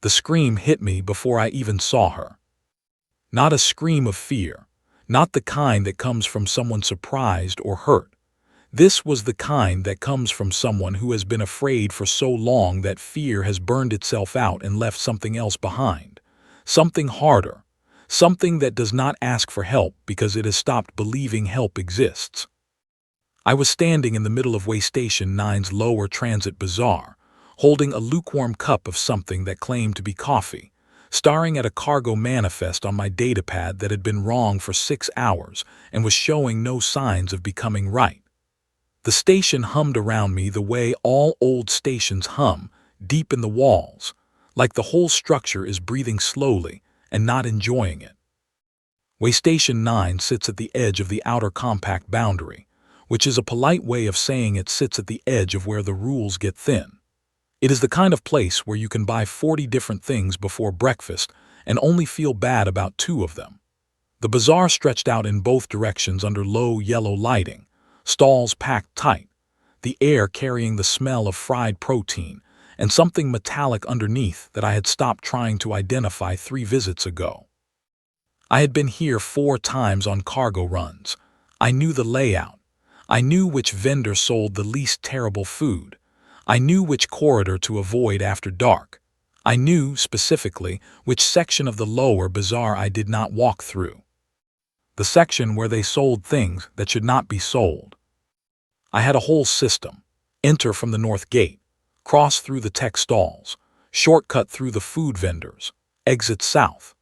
The scream hit me before I even saw her. Not a scream of fear, not the kind that comes from someone surprised or hurt. This was the kind that comes from someone who has been afraid for so long that fear has burned itself out and left something else behind. Something harder, something that does not ask for help because it has stopped believing help exists. I was standing in the middle of Waystation 9's lower transit bazaar, holding a lukewarm cup of something that claimed to be coffee, staring at a cargo manifest on my datapad that had been wrong for 6 hours and was showing no signs of becoming right. The station hummed around me the way all old stations hum, deep in the walls, like the whole structure is breathing slowly and not enjoying it. Waystation 9 sits at the edge of the outer compact boundary, which is a polite way of saying it sits at the edge of where the rules get thin. It is the kind of place where you can buy 40 different things before breakfast and only feel bad about 2 of them. The bazaar stretched out in both directions under low yellow lighting, stalls packed tight, the air carrying the smell of fried protein and something metallic underneath that I had stopped trying to identify 3 visits ago. I had been here 4 times on cargo runs. I knew the layout. I knew which vendor sold the least terrible food. I knew which corridor to avoid after dark. I knew, specifically, which section of the lower bazaar I did not walk through. The section where they sold things that should not be sold. I had a whole system. Enter from the north gate, cross through the tech stalls, shortcut through the food vendors, exit south.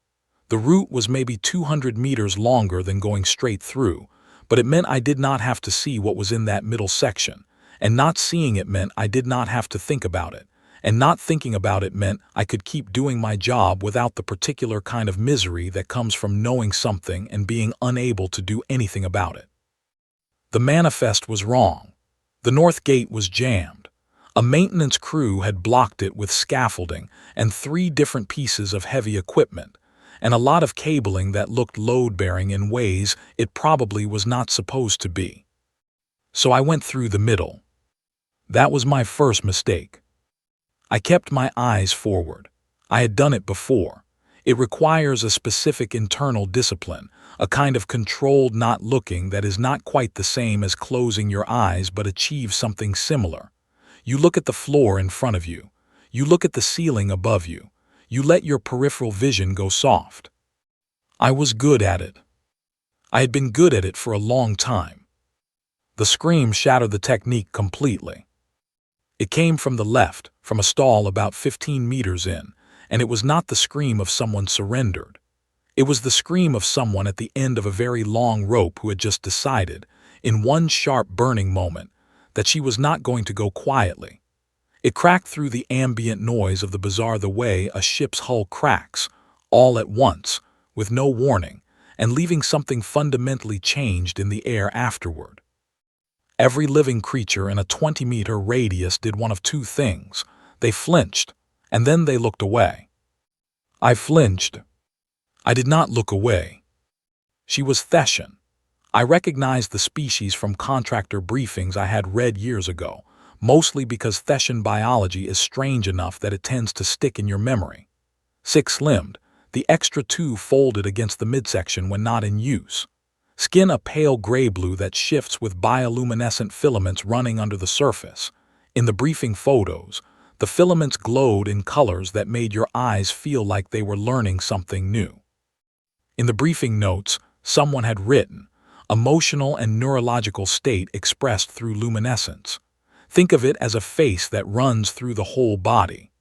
The route was maybe 200 meters longer than going straight through, but it meant I did not have to see what was in that middle section. And not seeing it meant I did not have to think about it, and not thinking about it meant I could keep doing my job without the particular kind of misery that comes from knowing something and being unable to do anything about it. The manifest was wrong. The north gate was jammed. A maintenance crew had blocked it with scaffolding and 3 different pieces of heavy equipment, and a lot of cabling that looked load-bearing in ways it probably was not supposed to be. So I went through the middle. That was my first mistake. I kept my eyes forward. I had done it before. It requires a specific internal discipline, a kind of controlled not looking that is not quite the same as closing your eyes but achieves something similar. You look at the floor in front of you. You look at the ceiling above you. You let your peripheral vision go soft. I was good at it. I had been good at it for a long time. The scream shattered the technique completely. It came from the left, from a stall about 15 meters in, and it was not the scream of someone surrendered. It was the scream of someone at the end of a very long rope who had just decided, in one sharp burning moment, that she was not going to go quietly. It cracked through the ambient noise of the bazaar the way a ship's hull cracks, all at once, with no warning, and leaving something fundamentally changed in the air afterward. Every living creature in a 20-meter radius did one of 2 things. They flinched, and then they looked away. I flinched. I did not look away. She was Thesan. I recognized the species from contractor briefings I had read years ago, mostly because Thesan biology is strange enough that it tends to stick in your memory. 6-limbed, the extra 2 folded against the midsection when not in use. Skin a pale gray-blue that shifts with bioluminescent filaments running under the surface. In the briefing photos, the filaments glowed in colors that made your eyes feel like they were learning something new. In the briefing notes, someone had written, emotional and neurological state expressed through luminescence. Think of it as a face that runs through the whole body.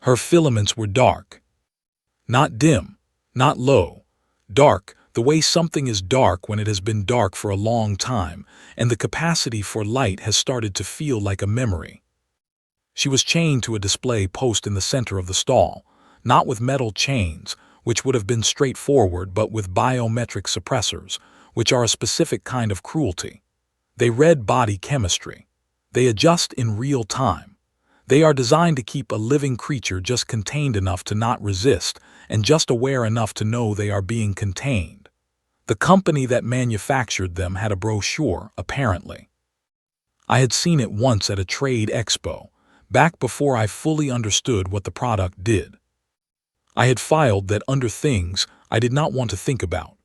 Her filaments were dark. Not dim, not low, dark, the way something is dark when it has been dark for a long time, and the capacity for light has started to feel like a memory. She was chained to a display post in the center of the stall, not with metal chains, which would have been straightforward, but with biometric suppressors, which are a specific kind of cruelty. They read body chemistry. They adjust in real time. They are designed to keep a living creature just contained enough to not resist and just aware enough to know they are being contained. The company that manufactured them had a brochure, apparently. I had seen it once at a trade expo, back before I fully understood what the product did. I had filed that under things I did not want to think about.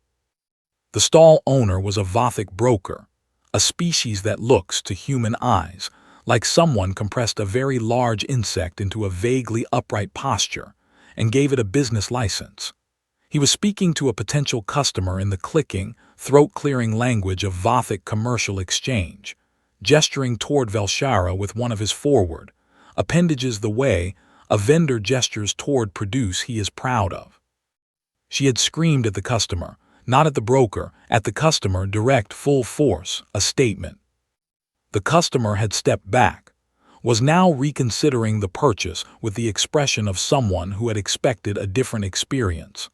The stall owner was a Vothic broker, a species that looks, to human eyes, like someone compressed a very large insect into a vaguely upright posture and gave it a business license. He was speaking to a potential customer in the clicking, throat-clearing language of Vothic commercial exchange, gesturing toward Velshara with one of his forward appendages the way a vendor gestures toward produce he is proud of. She had screamed at the customer, not at the broker, at the customer, direct, full force, a statement. The customer had stepped back, was now reconsidering the purchase with the expression of someone who had expected a different experience.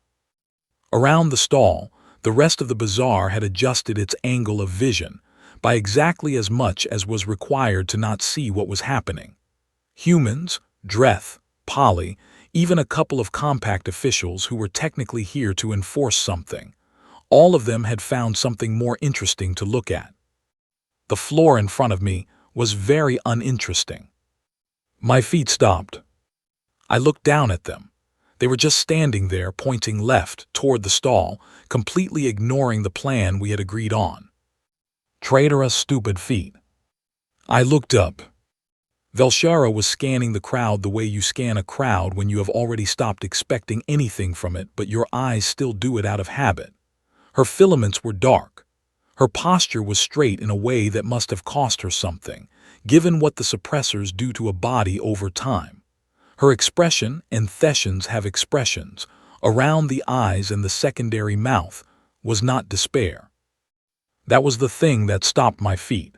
Around the stall, the rest of the bazaar had adjusted its angle of vision by exactly as much as was required to not see what was happening. Humans, Dreth, Polly, even a couple of compact officials who were technically here to enforce something, all of them had found something more interesting to look at. The floor in front of me was very uninteresting. My feet stopped. I looked down at them. They were just standing there, pointing left toward the stall, completely ignoring the plan we had agreed on. Traitorous, stupid feet. I looked up. Velshara was scanning the crowd the way you scan a crowd when you have already stopped expecting anything from it, but your eyes still do it out of habit. Her filaments were dark. Her posture was straight in a way that must have cost her something, given what the suppressors do to a body over time. Her expression, and Thesans have expressions, around the eyes and the secondary mouth, was not despair. That was the thing that stopped my feet.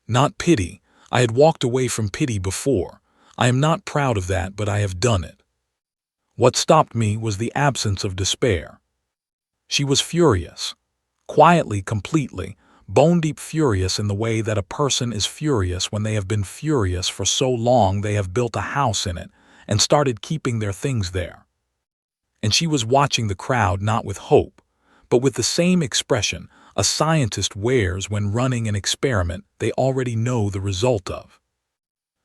Not pity. I had walked away from pity before. I am not proud of that, but I have done it. What stopped me was the absence of despair. She was furious. Quietly, completely, bone-deep furious in the way that a person is furious when they have been furious for so long they have built a house in it and started keeping their things there. And she was watching the crowd not with hope, but with the same expression a scientist wears when running an experiment they already know the result of.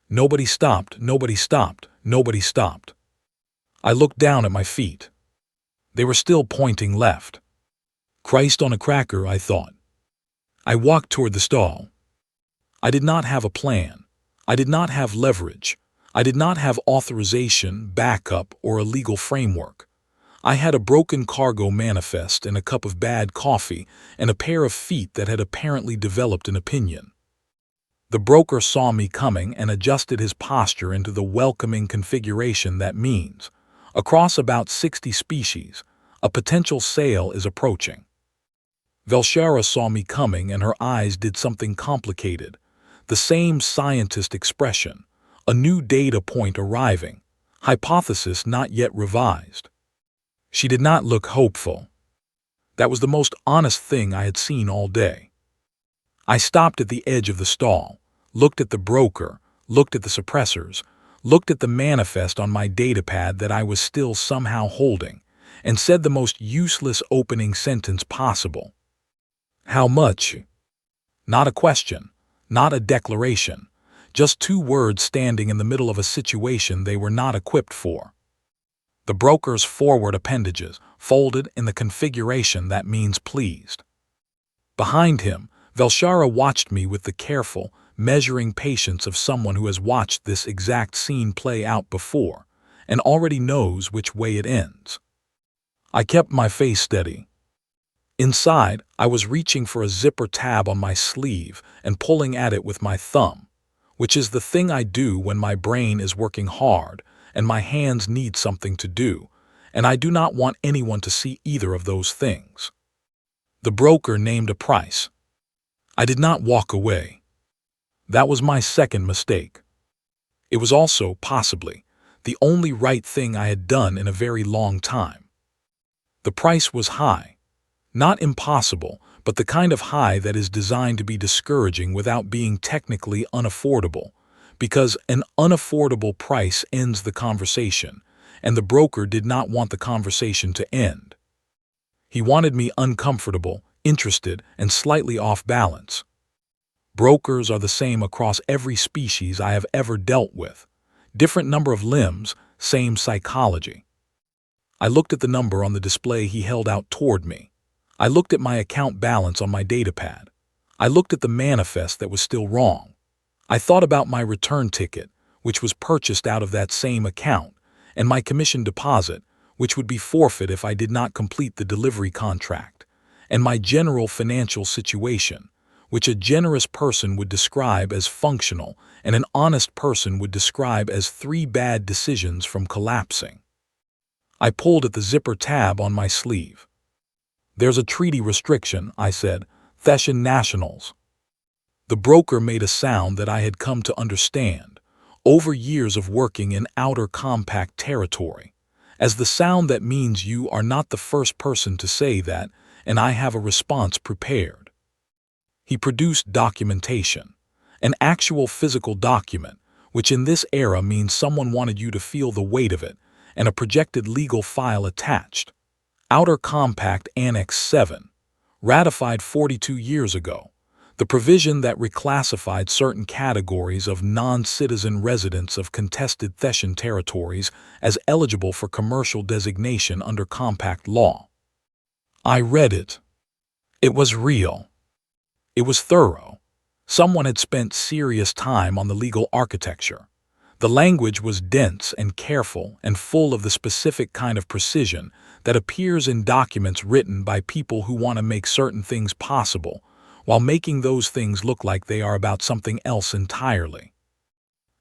Nobody stopped, nobody stopped, nobody stopped. I looked down at my feet. They were still pointing left. Christ on a cracker, I thought. I walked toward the stall. I did not have a plan. I did not have leverage. I did not have authorization, backup, or a legal framework. I had a broken cargo manifest and a cup of bad coffee and a pair of feet that had apparently developed an opinion. The broker saw me coming and adjusted his posture into the welcoming configuration that means, across about 60 species, a potential sale is approaching. Velshara saw me coming and her eyes did something complicated. The same scientist expression, a new data point arriving, hypothesis not yet revised. She did not look hopeful. That was the most honest thing I had seen all day. I stopped at the edge of the stall, looked at the broker, looked at the suppressors, looked at the manifest on my datapad that I was still somehow holding, and said the most useless opening sentence possible. How much? Not a question, not a declaration, just two words standing in the middle of a situation they were not equipped for. The broker's forward appendages folded in the configuration that means pleased. Behind him, Velshara watched me with the careful, measuring patience of someone who has watched this exact scene play out before and already knows which way it ends. I kept my face steady. Inside, I was reaching for a zipper tab on my sleeve and pulling at it with my thumb, which is the thing I do when my brain is working hard and my hands need something to do, and I do not want anyone to see either of those things. The broker named a price. I did not walk away. That was my second mistake. It was also, possibly, the only right thing I had done in a very long time. The price was high. Not impossible, but the kind of high that is designed to be discouraging without being technically unaffordable, because an unaffordable price ends the conversation, and the broker did not want the conversation to end. He wanted me uncomfortable, interested, and slightly off balance. Brokers are the same across every species I have ever dealt with. Different number of limbs, same psychology. I looked at the number on the display he held out toward me. I looked at my account balance on my datapad. I looked at the manifest that was still wrong. I thought about my return ticket, which was purchased out of that same account, and my commission deposit, which would be forfeit if I did not complete the delivery contract, and my general financial situation, which a generous person would describe as functional and an honest person would describe as 3 bad decisions from collapsing. I pulled at the zipper tab on my sleeve. "There's a treaty restriction," I said, "Thesan nationals." The broker made a sound that I had come to understand, over years of working in outer compact territory, as the sound that means you are not the first person to say that, and I have a response prepared. He produced documentation, an actual physical document, which in this era means someone wanted you to feel the weight of it, and a projected legal file attached. Outer Compact Annex 7, ratified 42 years ago, the provision that reclassified certain categories of non-citizen residents of contested Thesan territories as eligible for commercial designation under compact law. I read it. It was real. It was thorough. Someone had spent serious time on the legal architecture. The language was dense and careful and full of the specific kind of precision that appears in documents written by people who want to make certain things possible, while making those things look like they are about something else entirely.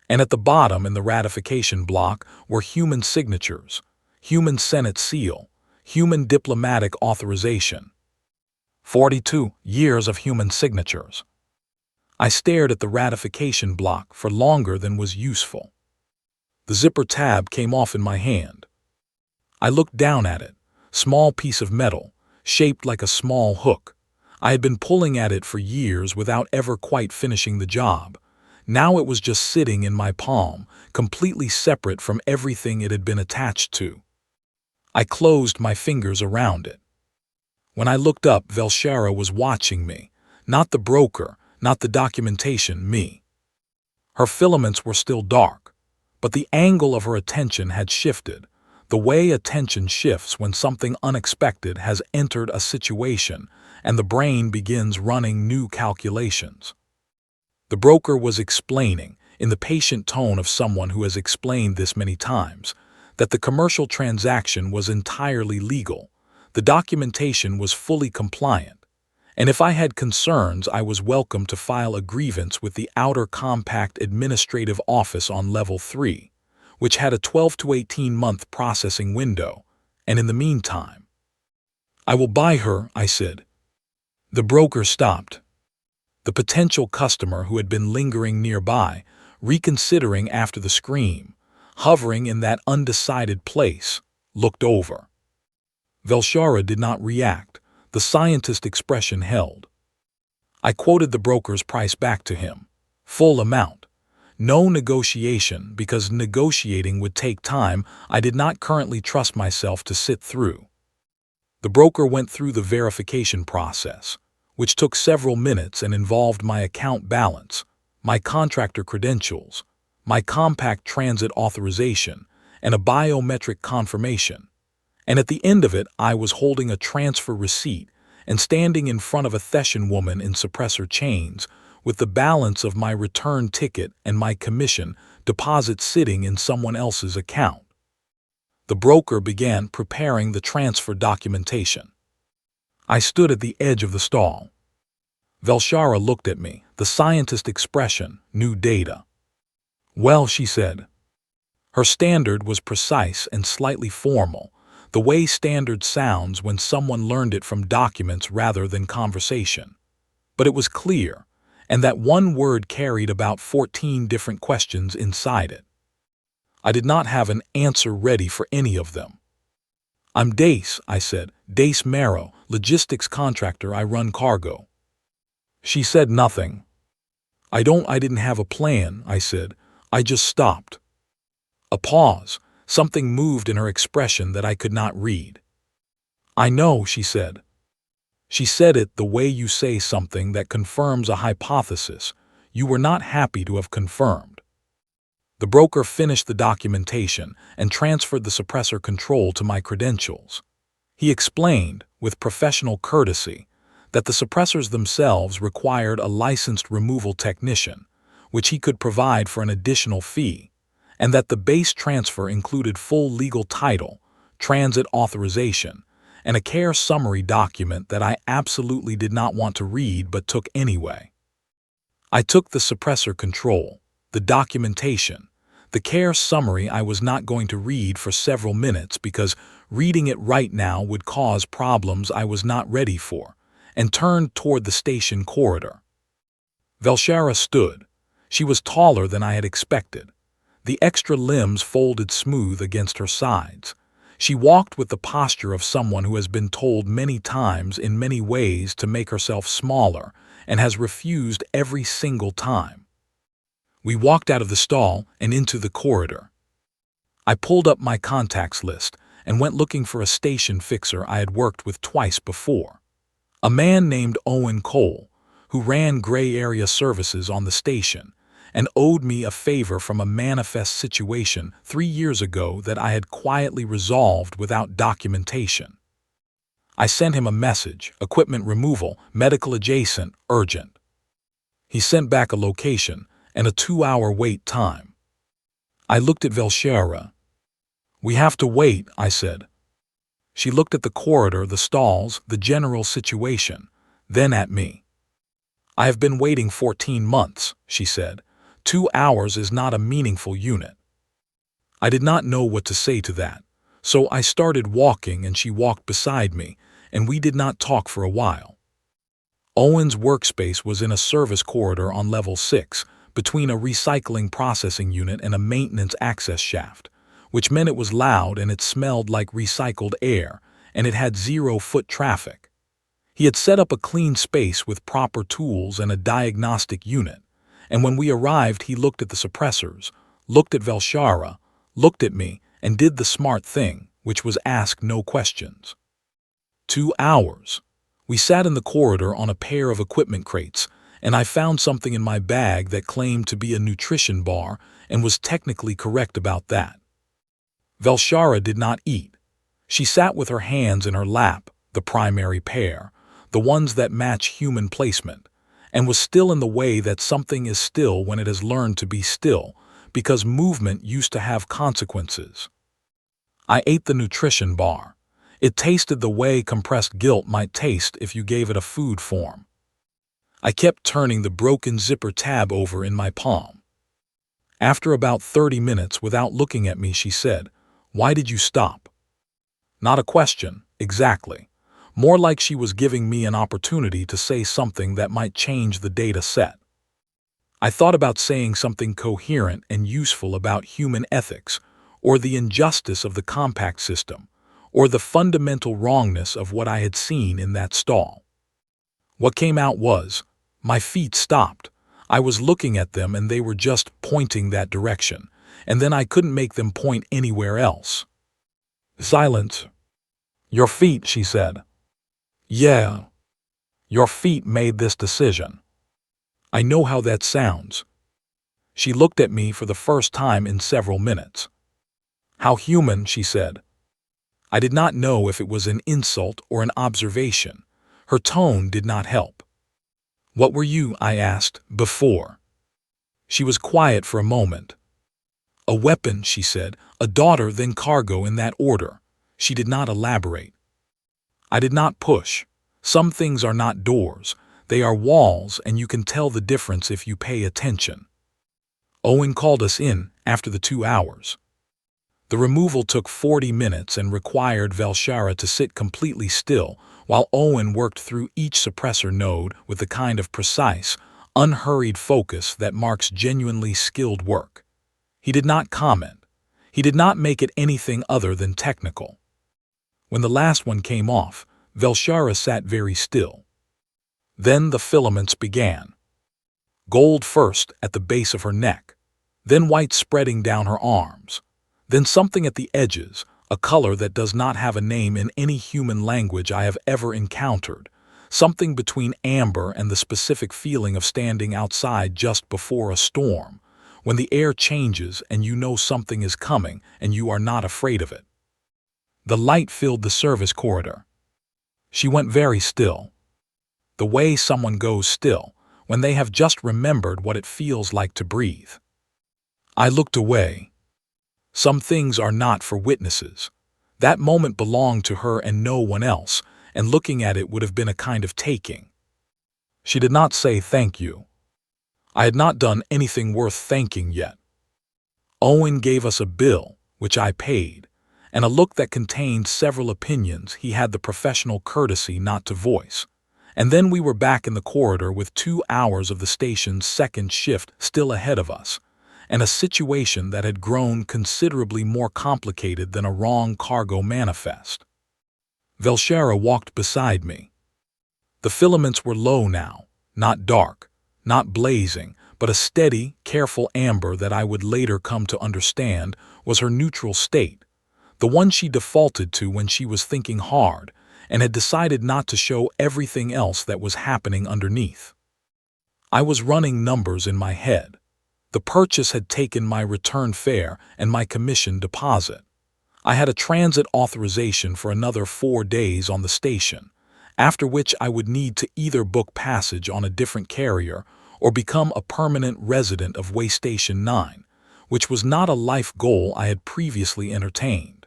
And at the bottom in the ratification block were human signatures, human Senate seal, human diplomatic authorization. 42 years of human signatures. I stared at the ratification block for longer than was useful. The zipper tab came off in my hand. I looked down at it, small piece of metal, shaped like a small hook. I had been pulling at it for years without ever quite finishing the job. Now it was just sitting in my palm, completely separate from everything it had been attached to. I closed my fingers around it. When I looked up, Velshara was watching me, not the broker, not the documentation, me. Her filaments were still dark, but the angle of her attention had shifted, the way attention shifts when something unexpected has entered a situation and the brain begins running new calculations. The broker was explaining, in the patient tone of someone who has explained this many times, that the commercial transaction was entirely legal, the documentation was fully compliant, and if I had concerns I was welcome to file a grievance with the Outer Compact Administrative Office on Level 3, which had a 12 to 18-month processing window, and in the meantime. "I will buy her," I said. The broker stopped. The potential customer who had been lingering nearby, reconsidering after the scream, hovering in that undecided place, looked over. Velshara did not react. The scientist expression held. I quoted the broker's price back to him. Full amount. No negotiation, because negotiating would take time I did not currently trust myself to sit through. The broker went through the verification process, which took several minutes and involved my account balance, my contractor credentials, my compact transit authorization, and a biometric confirmation. And at the end of it, I was holding a transfer receipt and standing in front of a Thesan woman in suppressor chains with the balance of my return ticket and my commission deposit sitting in someone else's account. The broker began preparing the transfer documentation. I stood at the edge of the stall. Velshara looked at me, the scientist expression, new data. "Well," she said. Her standard was precise and slightly formal, the way standard sounds when someone learned it from documents rather than conversation. But it was clear, and that one word carried about 14 different questions inside it. I did not have an answer ready for any of them. "I'm Dace," I said, "Dace Marrow, logistics contractor, I run cargo." She said nothing. I didn't have a plan," I said. "I just stopped." A pause. Something moved in her expression that I could not read. "I know," she said. She said it the way you say something that confirms a hypothesis you were not happy to have confirmed. The broker finished the documentation and transferred the suppressor control to my credentials. He explained, with professional courtesy, that the suppressors themselves required a licensed removal technician, which he could provide for an additional fee, and that the base transfer included full legal title, transit authorization, and a care summary document that I absolutely did not want to read but took anyway. I took the suppressor control, the documentation, the care summary I was not going to read for several minutes because reading it right now would cause problems I was not ready for, and turned toward the station corridor. Velshara stood. She was taller than I had expected. The extra limbs folded smooth against her sides. She walked with the posture of someone who has been told many times in many ways to make herself smaller and has refused every single time. We walked out of the stall and into the corridor. I pulled up my contacts list and went looking for a station fixer I had worked with twice before. A man named Owen Cole, who ran gray area services on the station and owed me a favor from a manifest situation 3 years ago that I had quietly resolved without documentation. I sent him a message, equipment removal, medical adjacent, urgent. He sent back a location and a 2-hour wait time. I looked at Velshara. "We have to wait," I said. She looked at the corridor, the stalls, the general situation, then at me. "I have been waiting 14 months, she said. 2 hours is not a meaningful unit. I did not know what to say to that, so I started walking and she walked beside me, and we did not talk for a while. Owen's workspace was in a service corridor on level 6, between a recycling processing unit and a maintenance access shaft, which meant it was loud and it smelled like recycled air, and it had 0 foot traffic. He had set up a clean space with proper tools and a diagnostic unit, and when we arrived he looked at the suppressors, looked at Velshara, looked at me, and did the smart thing, which was ask no questions. 2 hours. We sat in the corridor on a pair of equipment crates, and I found something in my bag that claimed to be a nutrition bar and was technically correct about that. Velshara did not eat. She sat with her hands in her lap, the primary pair, the ones that match human placement, and was still in the way that something is still when it has learned to be still, because movement used to have consequences. I ate the nutrition bar. It tasted the way compressed guilt might taste if you gave it a food form. I kept turning the broken zipper tab over in my palm. After about 30 minutes without looking at me, she said, "Why did you stop?" Not a question, exactly. More like she was giving me an opportunity to say something that might change the data set. I thought about saying something coherent and useful about human ethics, or the injustice of the compact system, or the fundamental wrongness of what I had seen in that stall. What came out was, my feet stopped. I was looking at them and they were just pointing that direction, and then I couldn't make them point anywhere else. Silence. "Your feet," she said. "Yeah. Your feet made this decision." I know how that sounds. She looked at me for the first time in several minutes. "How human," she said. I did not know if it was an insult or an observation. Her tone did not help. "What were you," I asked, "before?" She was quiet for a moment. "A weapon," she said, "a daughter, then cargo in that order." She did not elaborate. I did not push. Some things are not doors. They are walls, and you can tell the difference if you pay attention. Owen called us in after the 2 hours. The removal took 40 minutes and required Velshara to sit completely still while Owen worked through each suppressor node with the kind of precise, unhurried focus that marks genuinely skilled work. He did not comment. He did not make it anything other than technical. When the last one came off, Velshara sat very still. Then the filaments began. Gold first at the base of her neck, then white spreading down her arms, then something at the edges, a color that does not have a name in any human language I have ever encountered, something between amber and the specific feeling of standing outside just before a storm, when the air changes and you know something is coming and you are not afraid of it. The light filled the service corridor. She went very still. The way someone goes still when they have just remembered what it feels like to breathe. I looked away. Some things are not for witnesses. That moment belonged to her and no one else, and looking at it would have been a kind of taking. She did not say thank you. I had not done anything worth thanking yet. Owen gave us a bill, which I paid, and a look that contained several opinions he had the professional courtesy not to voice. And then we were back in the corridor with 2 hours of the station's second shift still ahead of us, and a situation that had grown considerably more complicated than a wrong cargo manifest. Velshera walked beside me. The filaments were low now, not dark, not blazing, but a steady, careful amber that I would later come to understand was her neutral state, the one she defaulted to when she was thinking hard and had decided not to show everything else that was happening underneath. I was running numbers in my head. The purchase had taken my return fare and my commission deposit. I had a transit authorization for another 4 days on the station, after which I would need to either book passage on a different carrier or become a permanent resident of Way Station 9, which was not a life goal I had previously entertained.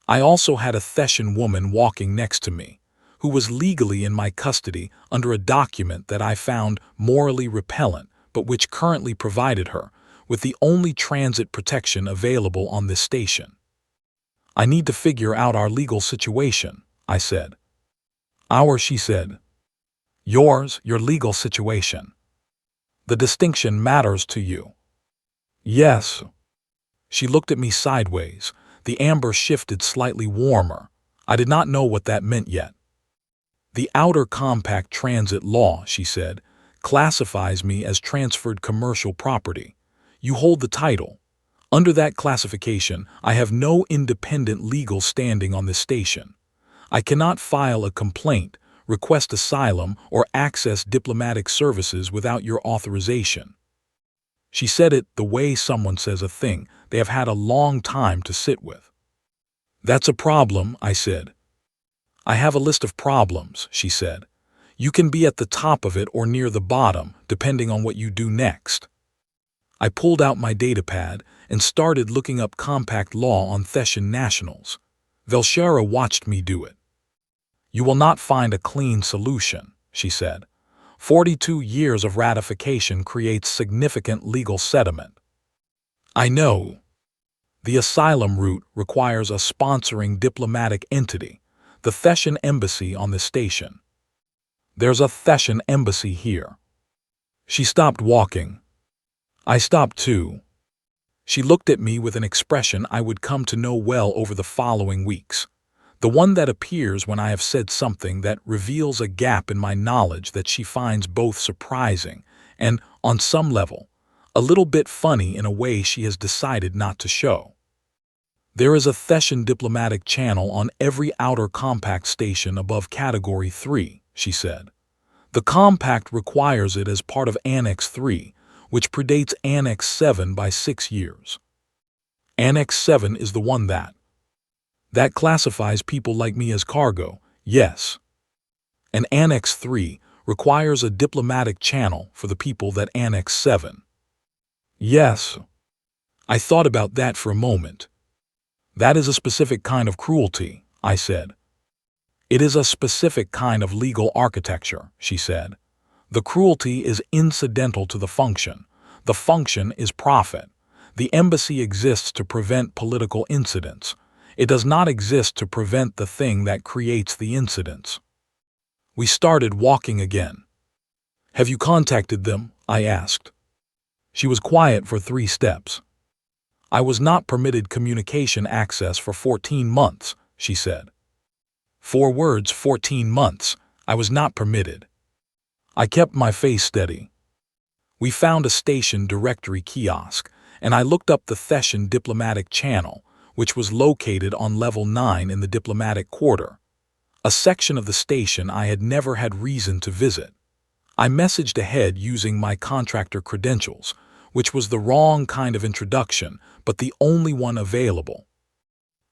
I also had a Thesan woman walking next to me, who was legally in my custody under a document that I found morally repellent, but which currently provided her with the only transit protection available on this station. I need to figure out our legal situation, I said. Our, she said. Yours, your legal situation. The distinction matters to you. Yes. She looked at me sideways. The amber shifted slightly warmer. I did not know what that meant yet. The Outer Compact Transit Law, she said, classifies me as transferred commercial property. You hold the title. Under that classification, I have no independent legal standing on this station. I cannot file a complaint, request asylum, or access diplomatic services without your authorization. She said it the way someone says a thing they have had a long time to sit with. That's a problem, I said. I have a list of problems, she said. You can be at the top of it or near the bottom, depending on what you do next. I pulled out my datapad and started looking up compact law on Thesan nationals. Velshera watched me do it. You will not find a clean solution, she said. 42 years of ratification creates significant legal sediment. I know. The asylum route requires a sponsoring diplomatic entity, the Thesan embassy on the station. There's a Thesan embassy here. She stopped walking. I stopped too. She looked at me with an expression I would come to know well over the following weeks, the one that appears when I have said something that reveals a gap in my knowledge that she finds both surprising and, on some level, a little bit funny in a way she has decided not to show. There is a Thesan diplomatic channel on every outer compact station above Category 3, she said. The compact requires it as part of Annex 3, which predates Annex 7 by 6 years. Annex 7 is the one that classifies people like me as cargo, yes. And Annex 3 requires a diplomatic channel for the people that Annex 7. Yes. I thought about that for a moment. That is a specific kind of cruelty, I said. It is a specific kind of legal architecture, she said. The cruelty is incidental to the function. The function is profit. The embassy exists to prevent political incidents. It does not exist to prevent the thing that creates the incidents. We started walking again. Have you contacted them? I asked. She was quiet for 3 steps. I was not permitted communication access for 14 months, she said. 4 words, 14 months. I was not permitted. I kept my face steady. We found a station directory kiosk, and I looked up the Thesan diplomatic channel, which was located on level 9 in the diplomatic quarter, a section of the station I had never had reason to visit. I messaged ahead using my contractor credentials, which was the wrong kind of introduction, but the only one available.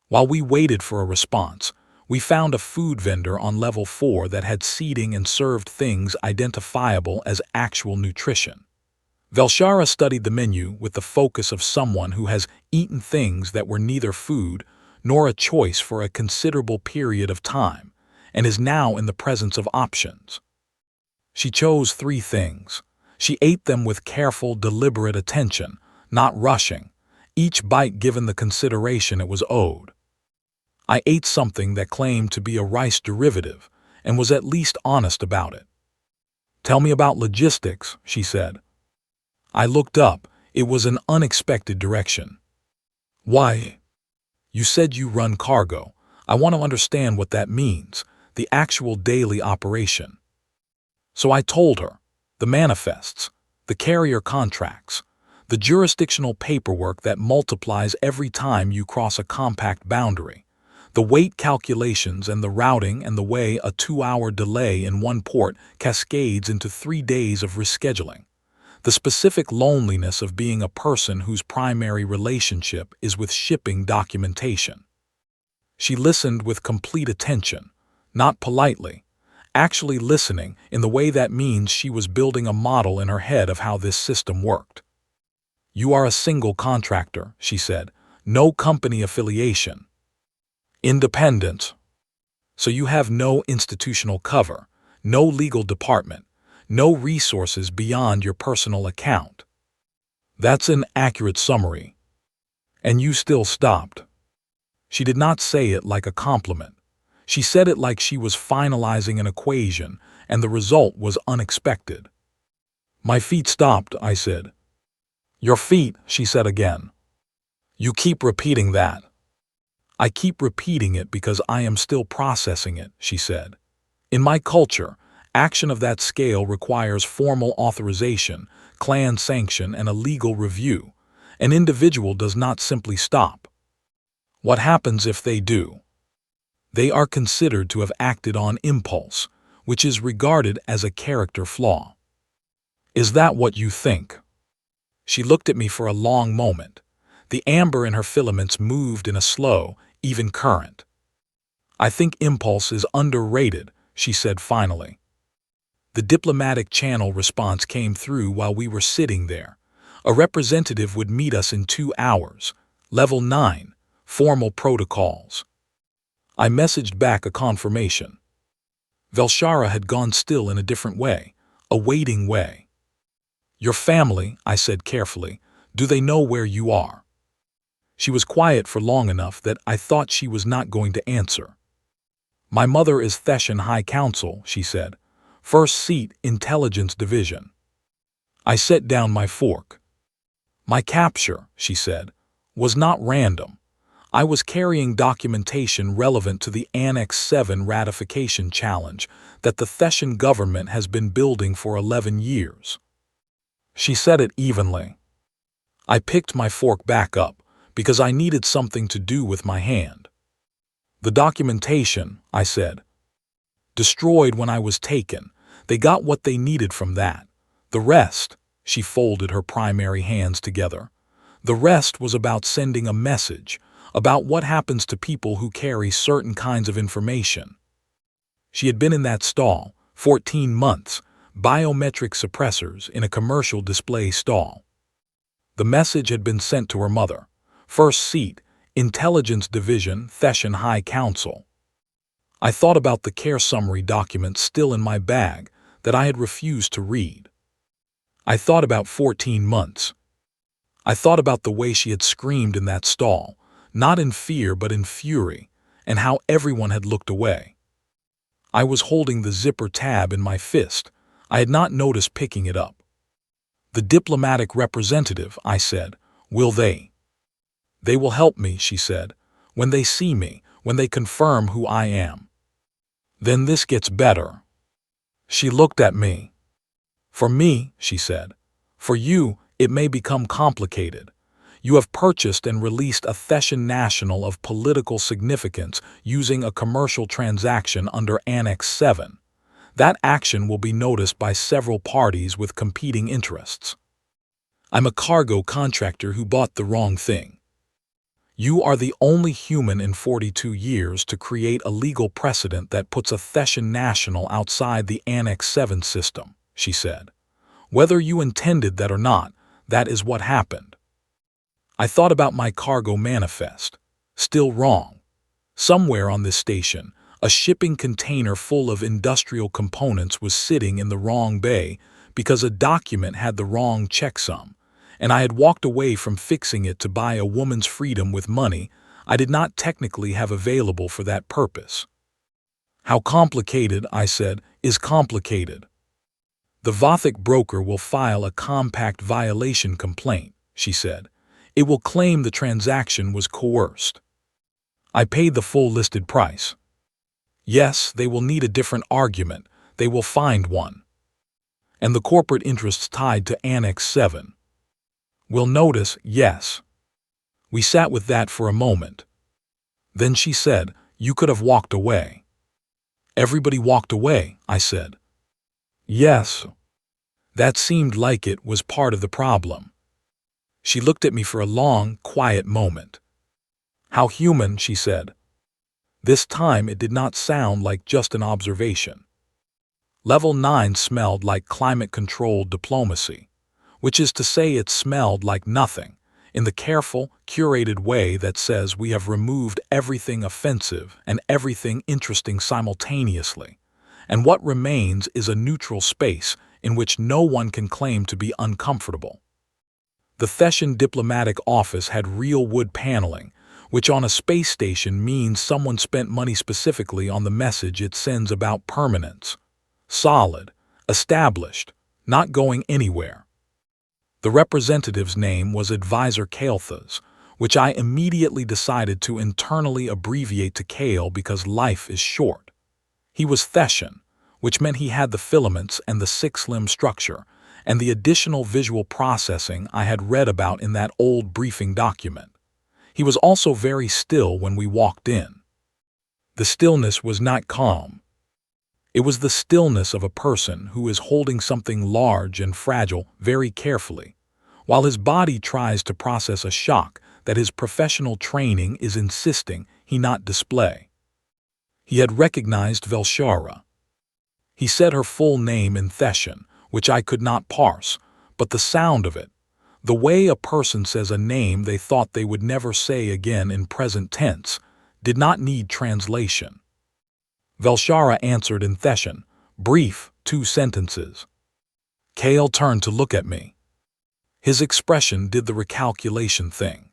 While we waited for a response, we found a food vendor on level 4 that had seating and served things identifiable as actual nutrition. Velshara studied the menu with the focus of someone who has eaten things that were neither food nor a choice for a considerable period of time, and is now in the presence of options. She chose 3 things. She ate them with careful, deliberate attention, not rushing, each bite given the consideration it was owed. I ate something that claimed to be a rice derivative and was at least honest about it. "Tell me about logistics," she said. I looked up. It was an unexpected direction. "Why?" "You said you run cargo. I want to understand what that means, the actual daily operation." So I told her. The manifests, the carrier contracts, the jurisdictional paperwork that multiplies every time you cross a compact boundary, the weight calculations and the routing and the way a 2-hour delay in one port cascades into 3 days of rescheduling. The specific loneliness of being a person whose primary relationship is with shipping documentation. She listened with complete attention, not politely, actually listening in the way that means she was building a model in her head of how this system worked. "You are a single contractor," she said, "no company affiliation. Independent. So you have no institutional cover, no legal department, no resources beyond your personal account." "That's an accurate summary." "And you still stopped." She did not say it like a compliment. She said it like she was finalizing an equation, and the result was unexpected. "My feet stopped," I said. "Your feet," she said again. "You keep repeating that." "I keep repeating it because I am still processing it," she said. "In my culture, action of that scale requires formal authorization, clan sanction, and a legal review. An individual does not simply stop." "What happens if they do?" "They are considered to have acted on impulse, which is regarded as a character flaw." "Is that what you think?" She looked at me for a long moment. The amber in her filaments moved in a slow, even current. "I think impulse is underrated," she said finally. The diplomatic channel response came through while we were sitting there. A representative would meet us in 2 hours. Level 9, formal protocols. I messaged back a confirmation. Velshara had gone still in a different way, a waiting way. "Your family," I said carefully, "do they know where you are?" She was quiet for long enough that I thought she was not going to answer. "My mother is Thesan High Council," she said. "First seat, Intelligence Division." I set down my fork. "My capture," she said, "was not random. I was carrying documentation relevant to the Annex 7 ratification challenge that the Thesan government has been building for 11 years. She said it evenly. I picked my fork back up because I needed something to do with my hand. "The documentation," I said. "Destroyed when I was taken. They got what they needed from that. The rest," she folded her primary hands together, "the rest was about sending a message, about what happens to people who carry certain kinds of information." She had been in that stall, 14 months, biometric suppressors in a commercial display stall. The message had been sent to her mother. First seat, Intelligence Division, Thesan High Council. I thought about the care summary document still in my bag that I had refused to read. I thought about 14 months. I thought about the way she had screamed in that stall, not in fear but in fury, and how everyone had looked away. I was holding the zipper tab in my fist. I had not noticed picking it up. "The diplomatic representative," I said. "Will they?" "They will help me," she said, "when they see me, when they confirm who I am." "Then this gets better." She looked at me. "For me," she said. "For you, it may become complicated. You have purchased and released a Thesan national of political significance using a commercial transaction under Annex 7. That action will be noticed by several parties with competing interests." I'm a cargo contractor who bought the wrong thing. You are the only human in 42 years to create a legal precedent that puts a Thesan national outside the Annex 7 system, she said. Whether you intended that or not, that is what happened. I thought about my cargo manifest. Still wrong. Somewhere on this station, a shipping container full of industrial components was sitting in the wrong bay because a document had the wrong checksum, and I had walked away from fixing it to buy a woman's freedom with money I did not technically have available for that purpose. How complicated, I said, is complicated. The Vothic broker will file a compact violation complaint, she said. It will claim the transaction was coerced. I paid the full listed price. Yes, they will need a different argument. They will find one. And the corporate interests tied to Annex 7 will notice, yes. We sat with that for a moment. Then she said, you could have walked away. Everybody walked away, I said. Yes. That seemed like it was part of the problem. She looked at me for a long, quiet moment. How human, she said. This time it did not sound like just an observation. Level 9 smelled like climate-controlled diplomacy, which is to say it smelled like nothing, in the careful, curated way that says we have removed everything offensive and everything interesting simultaneously, and what remains is a neutral space in which no one can claim to be uncomfortable. The Thesan diplomatic office had real wood paneling, which on a space station means someone spent money specifically on the message it sends about permanence. Solid, established, not going anywhere. The representative's name was Advisor Kael'thas, which I immediately decided to internally abbreviate to Kale because life is short. He was Thesan, which meant he had the filaments and the six-limb structure, and the additional visual processing I had read about in that old briefing document. He was also very still when we walked in. The stillness was not calm. It was the stillness of a person who is holding something large and fragile very carefully, while his body tries to process a shock that his professional training is insisting he not display. He had recognized Velshara. He said her full name in Thesan, which I could not parse, but the sound of it, the way a person says a name they thought they would never say again in present tense, did not need translation. Velshara answered in Thesan, brief, 2 sentences. Kale turned to look at me. His expression did the recalculation thing,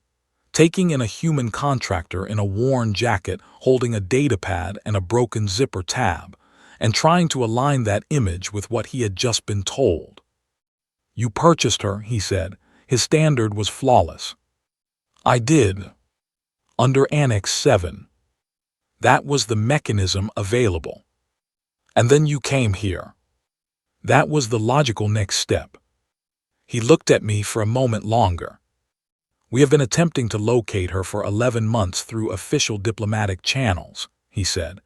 taking in a human contractor in a worn jacket holding a datapad and a broken zipper tab, and trying to align that image with what he had just been told. You purchased her, he said. His standard was flawless. I did. Under Annex 7. That was the mechanism available. And then you came here. That was the logical next step. He looked at me for a moment longer. We have been attempting to locate her for 11 months through official diplomatic channels, he said.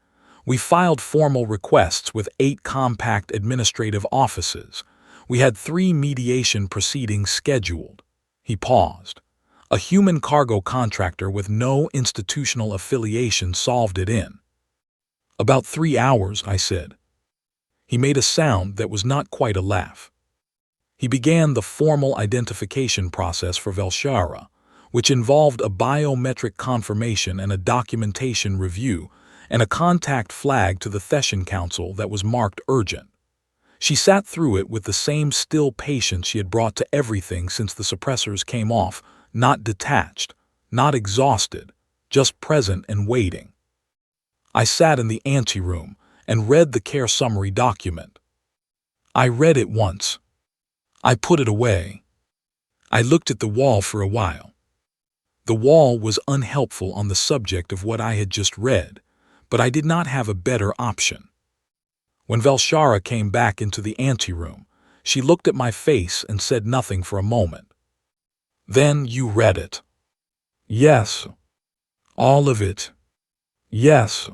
We filed formal requests with 8 compact administrative offices. We had 3 mediation proceedings scheduled. He paused. A human cargo contractor with no institutional affiliation solved it in about 3 hours, I said. He made a sound that was not quite a laugh. He began the formal identification process for Velshara, which involved a biometric confirmation and a documentation review, and a contact flag to the Thesan Council that was marked urgent. She sat through it with the same still patience she had brought to everything since the suppressors came off, not detached, not exhausted, just present and waiting. I sat in the anteroom and read the care summary document. I read it once. I put it away. I looked at the wall for a while. The wall was unhelpful on the subject of what I had just read, but I did not have a better option. When Velshara came back into the anteroom, she looked at my face and said nothing for a moment. Then you read it. Yes. All of it. Yes.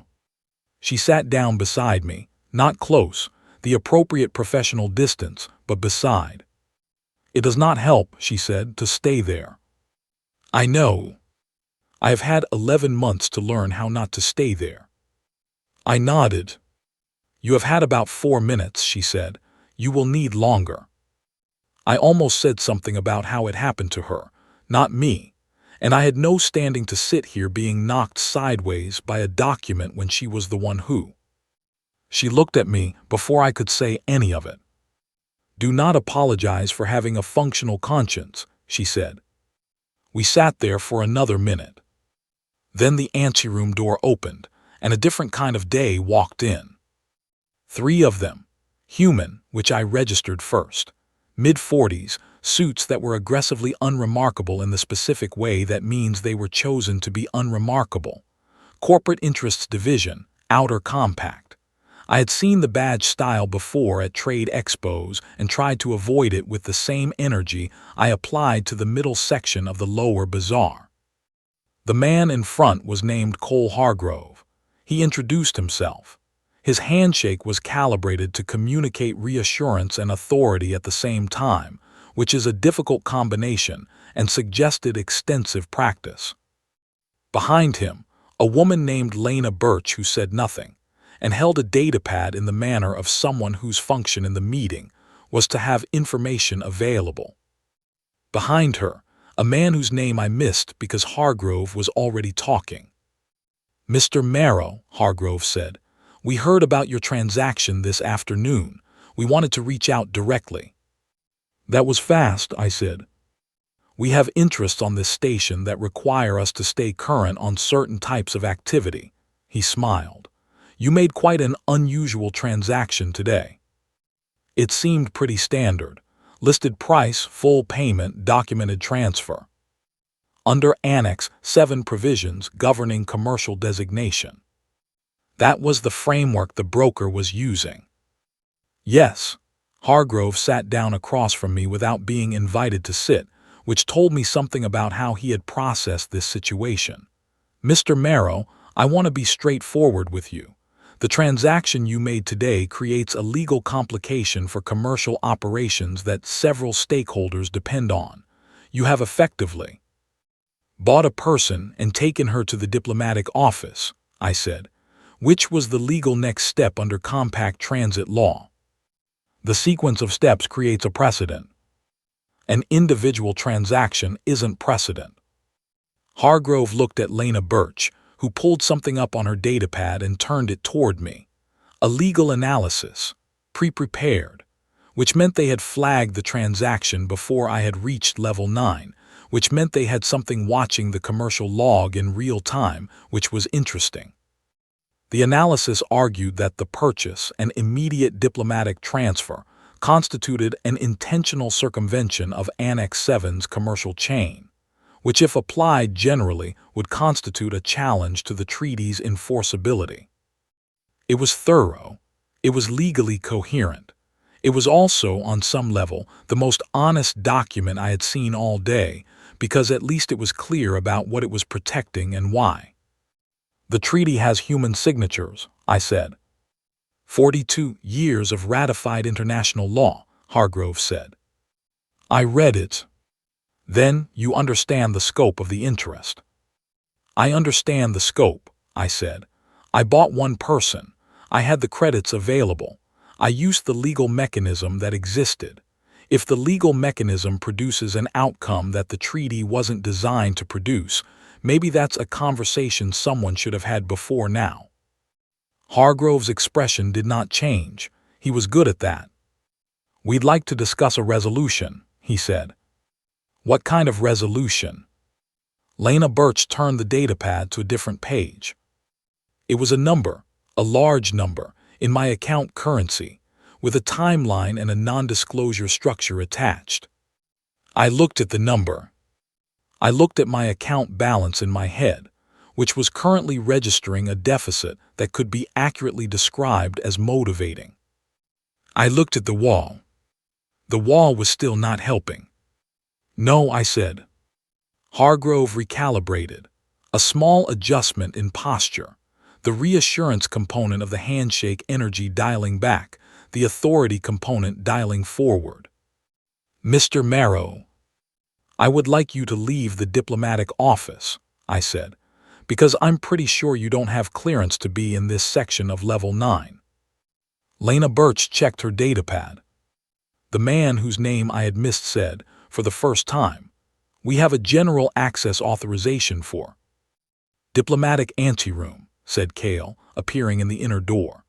She sat down beside me, not close, the appropriate professional distance, but beside. It does not help, she said, to stay there. I know. I have had 11 months to learn how not to stay there. I nodded. You have had about 4 minutes, she said. You will need longer. I almost said something about how it happened to her, not me, and I had no standing to sit here being knocked sideways by a document when she was the one who. She looked at me before I could say any of it. Do not apologize for having a functional conscience, she said. We sat there for another minute. Then the anteroom door opened, and a different kind of day walked in. 3 of them, human, which I registered first, mid-40s, suits that were aggressively unremarkable in the specific way that means they were chosen to be unremarkable. Corporate Interests Division, Outer Compact. I had seen the badge style before at trade expos and tried to avoid it with the same energy I applied to the middle section of the lower bazaar. The man in front was named Cole Hargrove. He introduced himself. His handshake was calibrated to communicate reassurance and authority at the same time, which is a difficult combination and suggested extensive practice. Behind him, a woman named Lena Birch who said nothing, and held a datapad in the manner of someone whose function in the meeting was to have information available. Behind her, a man whose name I missed because Hargrove was already talking. Mr. Marrow, Hargrove said, we heard about your transaction this afternoon. We wanted to reach out directly. That was fast, I said. We have interests on this station that require us to stay current on certain types of activity. He smiled. You made quite an unusual transaction today. It seemed pretty standard. Listed price, full payment, documented transfer. Under Annex 7 provisions governing commercial designation. That was the framework the broker was using. Yes. Hargrove sat down across from me without being invited to sit, which told me something about how he had processed this situation. Mr. Marrow, I want to be straightforward with you. The transaction you made today creates a legal complication for commercial operations that several stakeholders depend on. You have effectively bought a person and taken her to the diplomatic office, I said, which was the legal next step under compact transit law. The sequence of steps creates a precedent. An individual transaction isn't precedent. Hargrove looked at Lena Birch, who pulled something up on her datapad and turned it toward me. A legal analysis, pre-prepared, which meant they had flagged the transaction before I had reached level 9, which meant they had something watching the commercial log in real time, which was interesting. The analysis argued that the purchase and immediate diplomatic transfer constituted an intentional circumvention of Annex 7's commercial chain, which if applied generally would constitute a challenge to the treaty's enforceability. It was thorough. It was legally coherent. It was also, on some level, the most honest document I had seen all day, because at least it was clear about what it was protecting and why. The treaty has human signatures, I said. 42 years of ratified international law, Hargrove said. I read it. Then you understand the scope of the interest. I understand the scope, I said. I bought one person. I had the credits available. I used the legal mechanism that existed. If the legal mechanism produces an outcome that the treaty wasn't designed to produce, maybe that's a conversation someone should have had before now. Hargrove's expression did not change. He was good at that. We'd like to discuss a resolution, he said. What kind of resolution? Lena Birch turned the datapad to a different page. It was a number, a large number, in my account currency, with a timeline and a non-disclosure structure attached. I looked at the number. I looked at my account balance in my head, which was currently registering a deficit that could be accurately described as motivating. I looked at the wall. The wall was still not helping. No, I said. Hargrove recalibrated. A small adjustment in posture. The reassurance component of the handshake energy dialing back, the authority component dialing forward. Mr. Marrow, I would like you to leave the diplomatic office, I said, because I'm pretty sure you don't have clearance to be in this section of Level 9. Lena Birch checked her datapad. The man whose name I had missed said, for the first time, "We have a general access authorization for." "Diplomatic anteroom," said Kale, appearing in the inner door,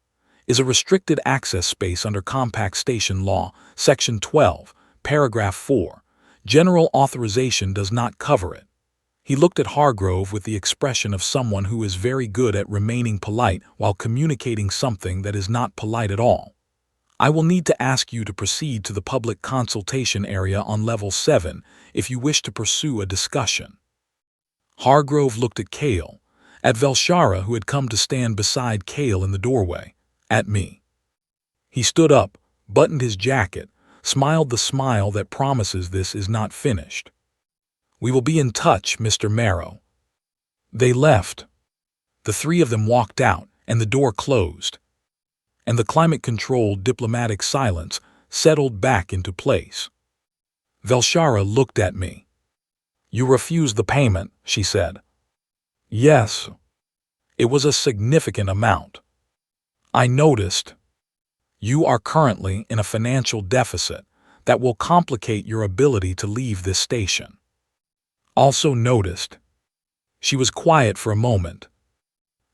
"is a restricted access space under Compact Station Law, Section 12, Paragraph 4. General authorization does not cover it." He looked at Hargrove with the expression of someone who is very good at remaining polite while communicating something that is not polite at all. "I will need to ask you to proceed to the public consultation area on Level 7 if you wish to pursue a discussion." Hargrove looked at Kale, at Velshara, who had come to stand beside Kale in the doorway, at me. He stood up, buttoned his jacket, smiled the smile that promises this is not finished. "We will be in touch, Mr. Marrow." They left. The three of them walked out, and the door closed. And the climate-controlled diplomatic silence settled back into place. Velshara looked at me. "You refused the payment," she said. "Yes." It was a significant amount. I noticed. "You are currently in a financial deficit that will complicate your ability to leave this station." Also noticed. She was quiet for a moment.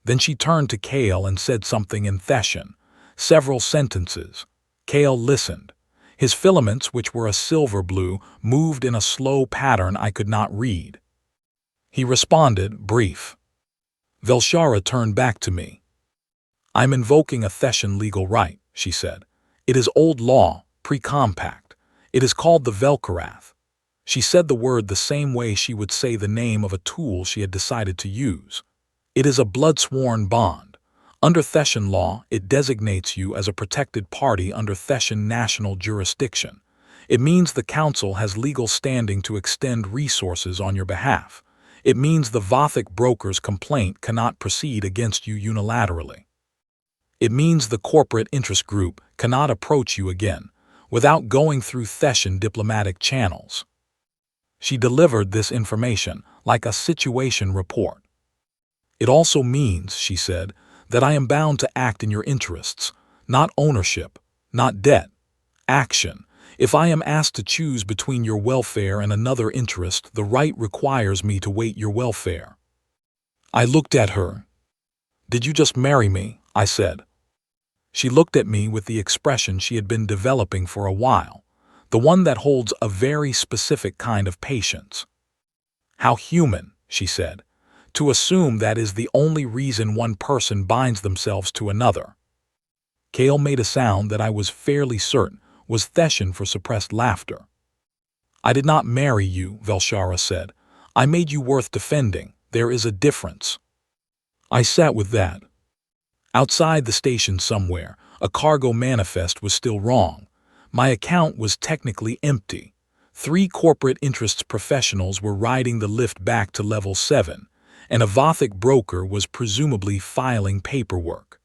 Then she turned to Kale and said something in Thesan, several sentences. Kale listened. His filaments, which were a silver blue, moved in a slow pattern I could not read. He responded, brief. Velshara turned back to me. "I'm invoking a Thesan legal right," she said. "It is old law, pre-compact. It is called the Velkarath." She said the word the same way she would say the name of a tool she had decided to use. "It is a blood-sworn bond. Under Thesan law, it designates you as a protected party under Thesan national jurisdiction. It means the Council has legal standing to extend resources on your behalf. It means the Vothic broker's complaint cannot proceed against you unilaterally. It means the corporate interest group cannot approach you again without going through Thesan diplomatic channels." She delivered this information like a situation report. "It also means," she said, "that I am bound to act in your interests, not ownership, not debt. Action. If I am asked to choose between your welfare and another interest, the right requires me to weight your welfare." I looked at her. "Did you just marry me?" I said. She looked at me with the expression she had been developing for a while, the one that holds a very specific kind of patience. "How human," she said, "to assume that is the only reason one person binds themselves to another." Kale made a sound that I was fairly certain was Thesan for suppressed laughter. "I did not marry you," Velshara said. "I made you worth defending. There is a difference." I sat with that. Outside the station somewhere, a cargo manifest was still wrong. My account was technically empty. 3 corporate interests professionals were riding the lift back to Level 7, and a Vothic broker was presumably filing paperwork.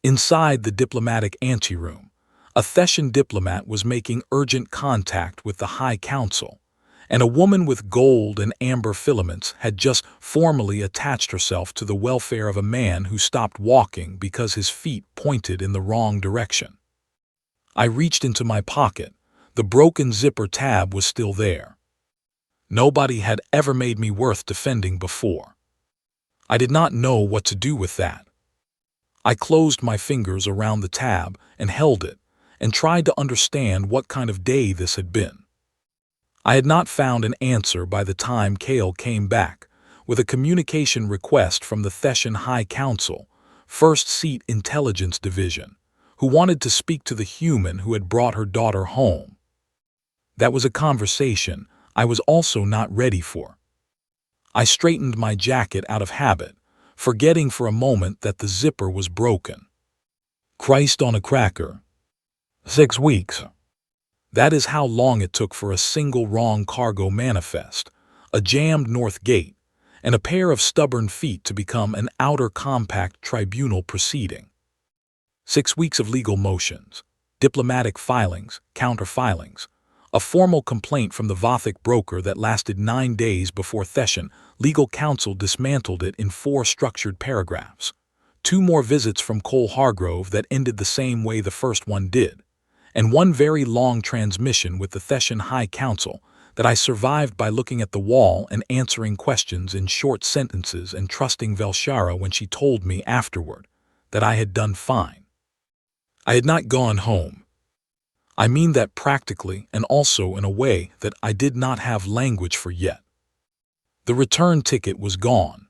Inside the diplomatic anteroom, a Thesan diplomat was making urgent contact with the High Council, and a woman with gold and amber filaments had just formally attached herself to the welfare of a man who stopped walking because his feet pointed in the wrong direction. I reached into my pocket. The broken zipper tab was still there. Nobody had ever made me worth defending before. I did not know what to do with that. I closed my fingers around the tab and held it, and tried to understand what kind of day this had been. I had not found an answer by the time Kale came back, with a communication request from the Thesan High Council, First Seat Intelligence Division, who wanted to speak to the human who had brought her daughter home. That was a conversation I was also not ready for. I straightened my jacket out of habit, forgetting for a moment that the zipper was broken. Christ on a cracker. 6 weeks. That is how long it took for a single wrong cargo manifest, a jammed north gate, and a pair of stubborn feet to become an outer compact tribunal proceeding. 6 weeks of legal motions, diplomatic filings, counter-filings, A formal complaint from the Vothic broker that lasted 9 days before Thesan legal counsel dismantled it in 4 structured paragraphs. 2 more visits from Cole Hargrove that ended the same way the first one did, and 1 very long transmission with the Thesan High Council that I survived by looking at the wall and answering questions in short sentences and trusting Velshara when she told me afterward that I had done fine. I had not gone home. I mean that practically and also in a way that I did not have language for yet. The return ticket was gone.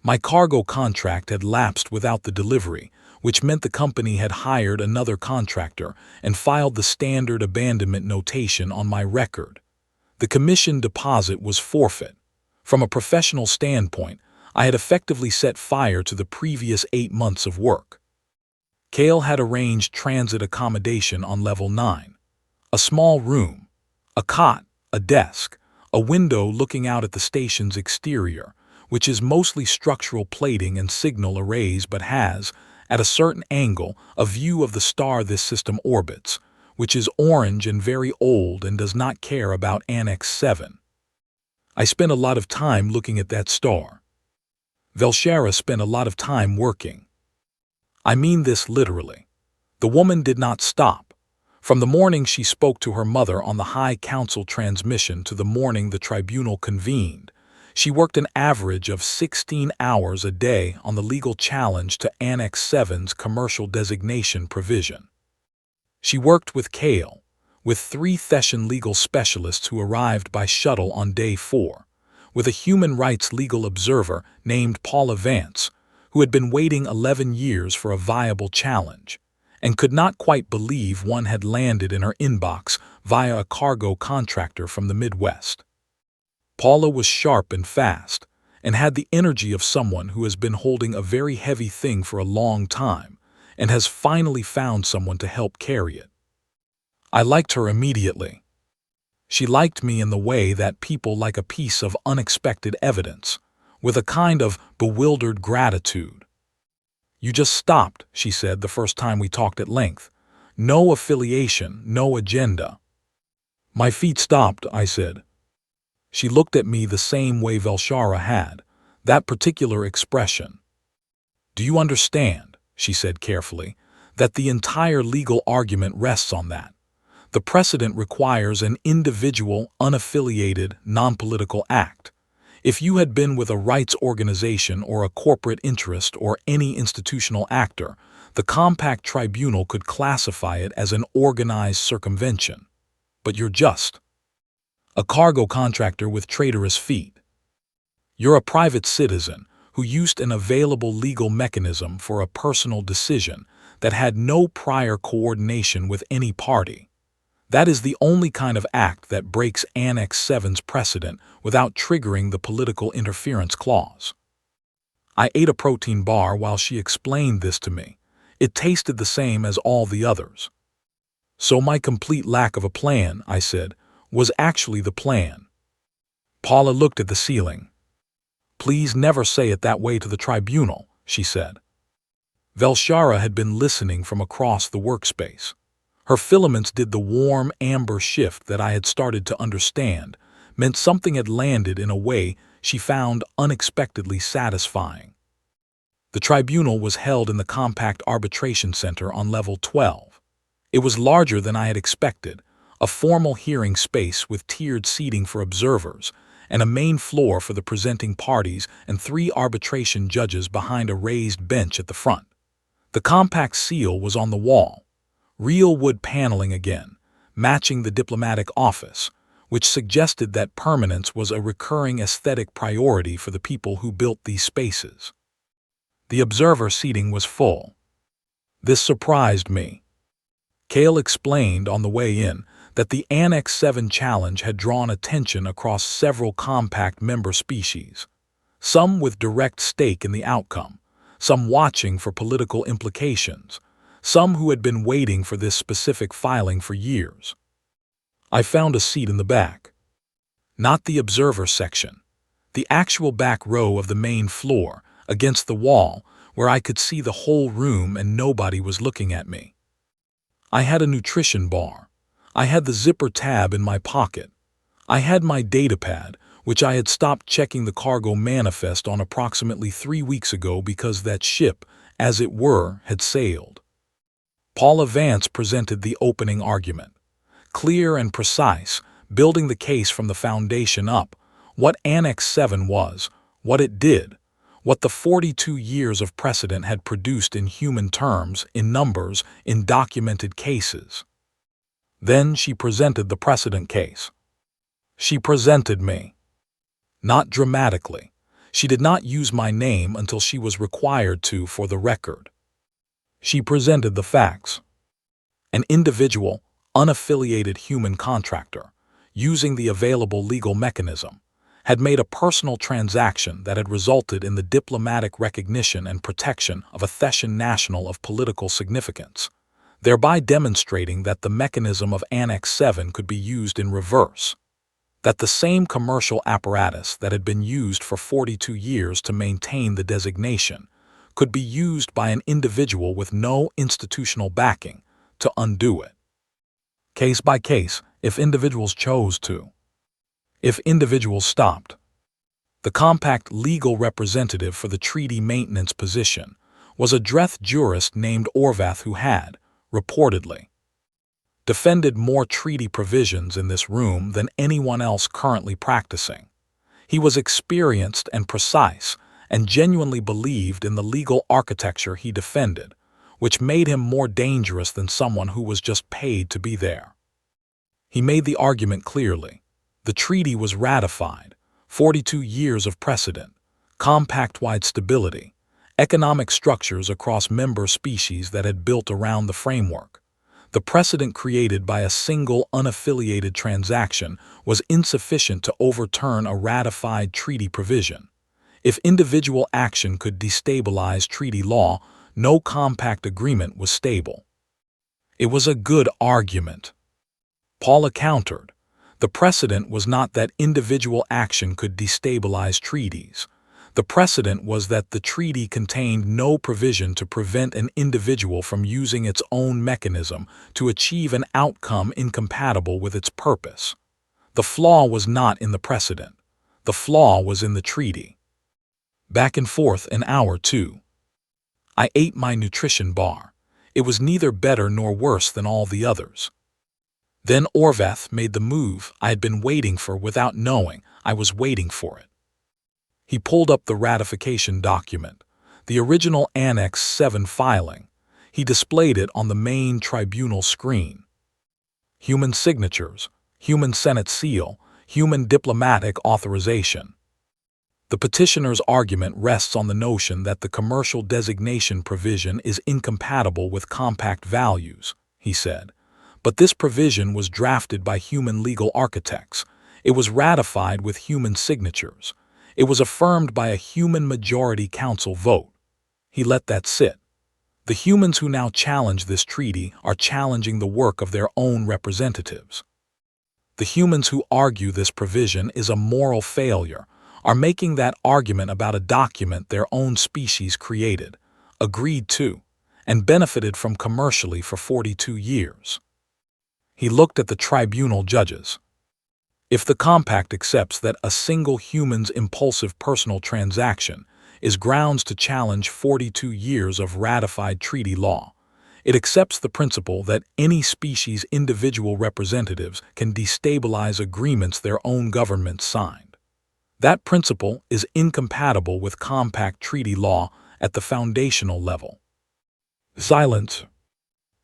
My cargo contract had lapsed without the delivery, which meant the company had hired another contractor and filed the standard abandonment notation on my record. The commission deposit was forfeit. From a professional standpoint, I had effectively set fire to the previous 8 months of work. Cale had arranged transit accommodation on level 9. A small room, a cot, a desk, a window looking out at the station's exterior, which is mostly structural plating and signal arrays but has, at a certain angle, a view of the star this system orbits, which is orange and very old and does not care about Annex 7. I spent a lot of time looking at that star. Velshara spent a lot of time working. I mean this literally. The woman did not stop. From the morning she spoke to her mother on the High Council transmission to the morning the tribunal convened, she worked an average of 16 hours a day on the legal challenge to Annex 7's commercial designation provision. She worked with Cale, with 3 Thesan legal specialists who arrived by shuttle on day 4, with a human rights legal observer named Paula Vance, who had been waiting 11 years for a viable challenge, and could not quite believe one had landed in her inbox via a cargo contractor from the Midwest. Paula was sharp and fast, and had the energy of someone who has been holding a very heavy thing for a long time, and has finally found someone to help carry it. I liked her immediately. She liked me in the way that people like a piece of unexpected evidence, with a kind of bewildered gratitude. "You just stopped," she said the first time we talked at length. "No affiliation, no agenda." "My feet stopped," I said. She looked at me the same way Velshara had, that particular expression. "Do you understand," she said carefully, "that the entire legal argument rests on that? The precedent requires an individual, unaffiliated, non-political act. If you had been with a rights organization or a corporate interest or any institutional actor, the compact tribunal could classify it as an organized circumvention. But you're just a cargo contractor with traitorous feet. You're a private citizen who used an available legal mechanism for a personal decision that had no prior coordination with any party. That is the only kind of act that breaks Annex 7's precedent without triggering the political interference clause." I ate a protein bar while she explained this to me. It tasted the same as all the others. "So my complete lack of a plan," I said, "was actually the plan." Paula looked at the ceiling. "Please never say it that way to the tribunal," she said. Velshara had been listening from across the workspace. Her filaments did the warm amber shift that I had started to understand, meant something had landed in a way she found unexpectedly satisfying. The tribunal was held in the compact arbitration center on level 12. It was larger than I had expected, a formal hearing space with tiered seating for observers, and a main floor for the presenting parties and 3 arbitration judges behind a raised bench at the front. The compact seal was on the wall. Real wood paneling again, matching the diplomatic office, which suggested that permanence was a recurring aesthetic priority for the people who built these spaces. The observer seating was full. This surprised me. Cale explained on the way in that the Annex 7 challenge had drawn attention across several compact member species, some with direct stake in the outcome, some watching for political implications, some who had been waiting for this specific filing for years. I found a seat in the back. Not the observer section, the actual back row of the main floor, against the wall, where I could see the whole room and nobody was looking at me. I had a nutrition bar, I had the zipper tab in my pocket. I had my datapad, which I had stopped checking the cargo manifest on approximately 3 weeks ago because that ship, as it were, had sailed. Paula Vance presented the opening argument. Clear and precise, building the case from the foundation up, what Annex 7 was, what it did, what the 42 years of precedent had produced in human terms, in numbers, in documented cases. Then she presented the precedent case. She presented me. Not dramatically. She did not use my name until she was required to for the record. She presented the facts. An individual, unaffiliated human contractor, using the available legal mechanism, had made a personal transaction that had resulted in the diplomatic recognition and protection of a Thesan national of political significance, thereby demonstrating that the mechanism of Annex 7 could be used in reverse, that the same commercial apparatus that had been used for 42 years to maintain the designation could be used by an individual with no institutional backing to undo it. Case by case, if individuals chose to. If individuals stopped. The compact legal representative for the treaty maintenance position was a Dreth jurist named Orvath who had, reportedly, defended more treaty provisions in this room than anyone else currently practicing. He was experienced and precise and genuinely believed in the legal architecture he defended, which made him more dangerous than someone who was just paid to be there. He made the argument clearly. The treaty was ratified, 42 years of precedent, compact-wide stability, economic structures across member species that had built around the framework. The precedent created by a single unaffiliated transaction was insufficient to overturn a ratified treaty provision. If individual action could destabilize treaty law, no compact agreement was stable. It was a good argument. Paula countered. The precedent was not that individual action could destabilize treaties. The precedent was that the treaty contained no provision to prevent an individual from using its own mechanism to achieve an outcome incompatible with its purpose. The flaw was not in the precedent. The flaw was in the treaty. Back and forth an hour, too. I ate my nutrition bar. It was neither better nor worse than all the others. Then Orvath made the move I had been waiting for without knowing I was waiting for it. He pulled up the ratification document, the original Annex 7 filing. He displayed it on the main tribunal screen. Human signatures, human Senate seal, human diplomatic authorization. The petitioner's argument rests on the notion that the commercial designation provision is incompatible with compact values, he said. But this provision was drafted by human legal architects. It was ratified with human signatures. It was affirmed by a human majority council vote. He let that sit. The humans who now challenge this treaty are challenging the work of their own representatives. The humans who argue this provision is a moral failure are making that argument about a document their own species created, agreed to, and benefited from commercially for 42 years. He looked at the tribunal judges. If the compact accepts that a single human's impulsive personal transaction is grounds to challenge 42 years of ratified treaty law, it accepts the principle that any species' individual representatives can destabilize agreements their own governments signed. That principle is incompatible with compact treaty law at the foundational level. Silence.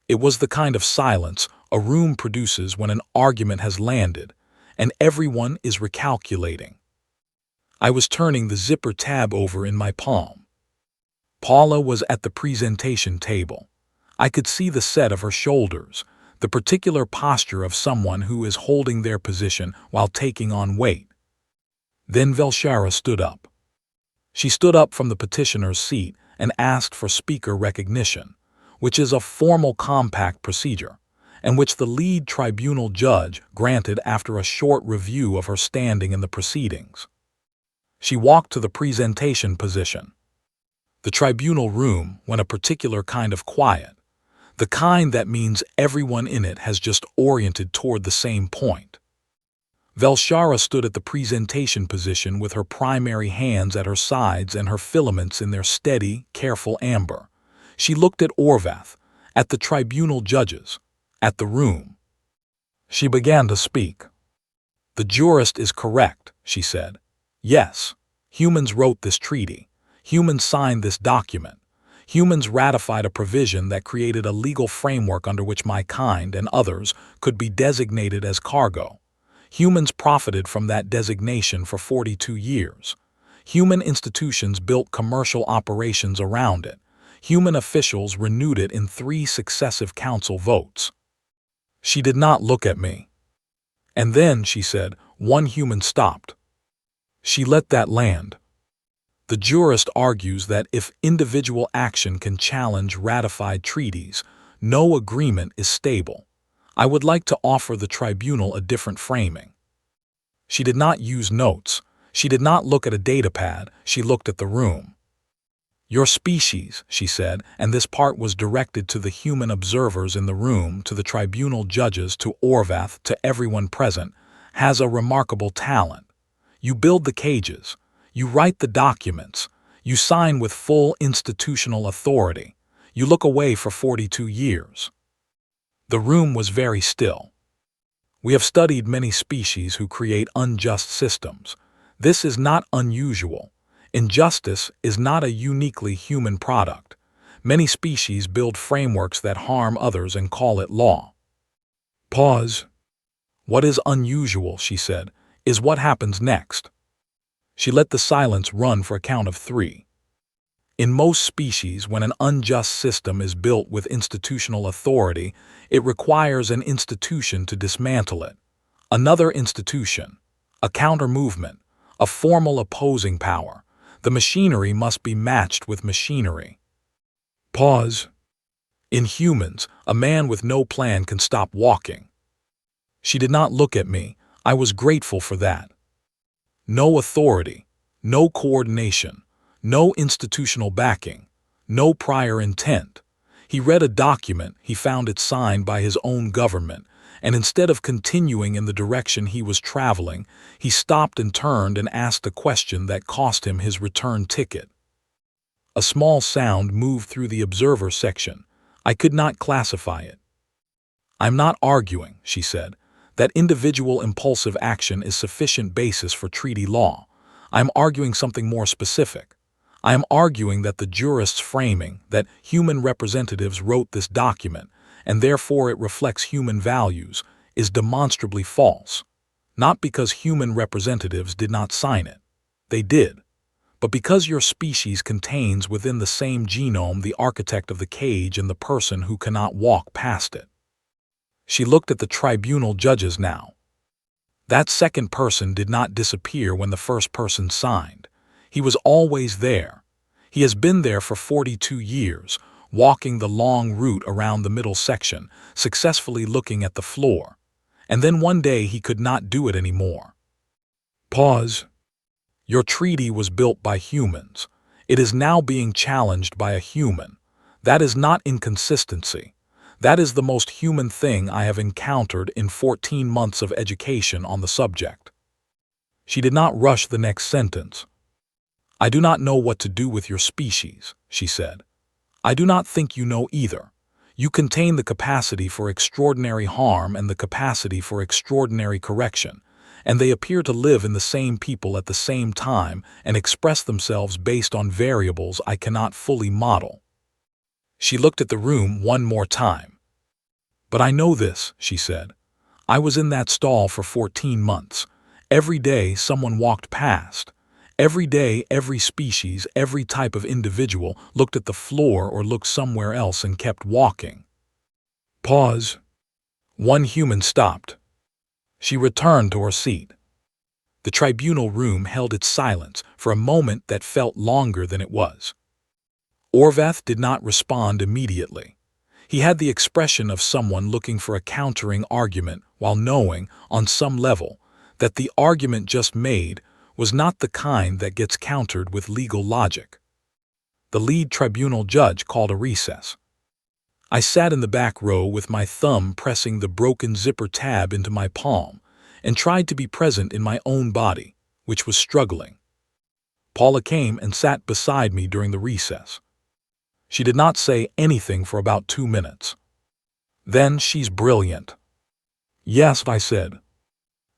It was the kind of silence a room produces when an argument has landed and everyone is recalculating. I was turning the zipper tab over in my palm. Paula was at the presentation table. I could see the set of her shoulders, the particular posture of someone who is holding their position while taking on weight. Then Velshara stood up. She stood up from the petitioner's seat and asked for speaker recognition, which is a formal compact procedure, and which the lead tribunal judge granted after a short review of her standing in the proceedings. She walked to the presentation position. The tribunal room went a particular kind of quiet. The kind that means everyone in it has just oriented toward the same point. Velshara stood at the presentation position with her primary hands at her sides and her filaments in their steady, careful amber. She looked at Orvath, at the tribunal judges, at the room. She began to speak. "The jurist is correct," she said. "Yes, humans wrote this treaty. Humans signed this document. Humans ratified a provision that created a legal framework under which my kind and others could be designated as cargo. Humans profited from that designation for 42 years. Human institutions built commercial operations around it. Human officials renewed it in 3 successive council votes." She did not look at me. "And then," she said, "one human stopped." She let that land. The jurist argues that if individual action can challenge ratified treaties, no agreement is stable. I would like to offer the tribunal a different framing. She did not use notes. She did not look at a datapad. She looked at the room. "Your species," she said, and this part was directed to the human observers in the room, to the tribunal judges, to Orvath, to everyone present, "has a remarkable talent. You build the cages. You write the documents. You sign with full institutional authority. You look away for 42 years. The room was very still. "We have studied many species who create unjust systems. This is not unusual. Injustice is not a uniquely human product. Many species build frameworks that harm others and call it law." Pause. "What is unusual," she said, "is what happens next." She let the silence run for a count of 3. "In most species, when an unjust system is built with institutional authority, it requires an institution to dismantle it. Another institution, a counter-movement, a formal opposing power. The machinery must be matched with machinery." Pause. "In humans, a man with no plan can stop walking." She did not look at me. I was grateful for that. No authority, no coordination, no institutional backing, no prior intent. He read a document, he found it signed by his own government, and instead of continuing in the direction he was traveling, he stopped and turned and asked a question that cost him his return ticket. A small sound moved through the observer section. I could not classify it. "I'm not arguing," she said, "that individual impulsive action is sufficient basis for treaty law. I am arguing something more specific. I am arguing that the jurist's framing, that human representatives wrote this document, and therefore it reflects human values, is demonstrably false. Not because human representatives did not sign it. They did. But because your species contains within the same genome the architect of the cage and the person who cannot walk past it." She looked at the tribunal judges now. "That second person did not disappear when the first person signed. He was always there. He has been there for 42 years, walking the long route around the middle section, successfully looking at the floor. And then one day he could not do it anymore." Pause. "Your treaty was built by humans. It is now being challenged by a human. That is not inconsistency. That is the most human thing I have encountered in 14 months of education on the subject." She did not rush the next sentence. "I do not know what to do with your species," she said. "I do not think you know either. You contain the capacity for extraordinary harm and the capacity for extraordinary correction, and they appear to live in the same people at the same time and express themselves based on variables I cannot fully model." She looked at the room one more time. "But I know this," she said. "I was in that stall for 14 months. Every day someone walked past. Every day every species, every type of individual looked at the floor or looked somewhere else and kept walking." Pause. One human stopped. She returned to her seat. The tribunal room held its silence for a moment that felt longer than it was. Orvath did not respond immediately. He had the expression of someone looking for a countering argument while knowing, on some level, that the argument just made was not the kind that gets countered with legal logic. The lead tribunal judge called a recess. I sat in the back row with my thumb pressing the broken zipper tab into my palm and tried to be present in my own body, which was struggling. Paula came and sat beside me during the recess. She did not say anything for about 2 minutes. Then she's brilliant. Yes, I said.